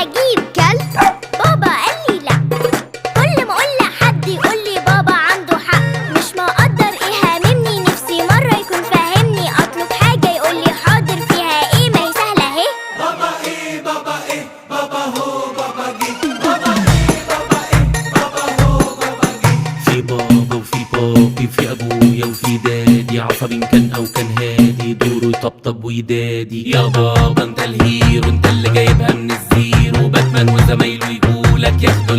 اجيب كلب؟ بابا قال لي لا. كل ما اقول لحد يقول لي بابا عنده حق. مش مقدر ايه هاممني، نفسي مره يكون فاهمني. اطلب حاجه يقول لي حاضر، فيها ايه ما هي سهله اهي. بابا ايه بابا ايه بابا هو بابا جه. بابا ايه بابا ايه بابا هو بابا جه. في بابا وفي بابي وفي ابويا وفي دادي، عصبي كان او كان هادي، دوره يطبطب ويدادي. يا بابا انت الهيرو، انت اللي جايبها من الزيرو، باتمان وزمايله يجولك ياخدوا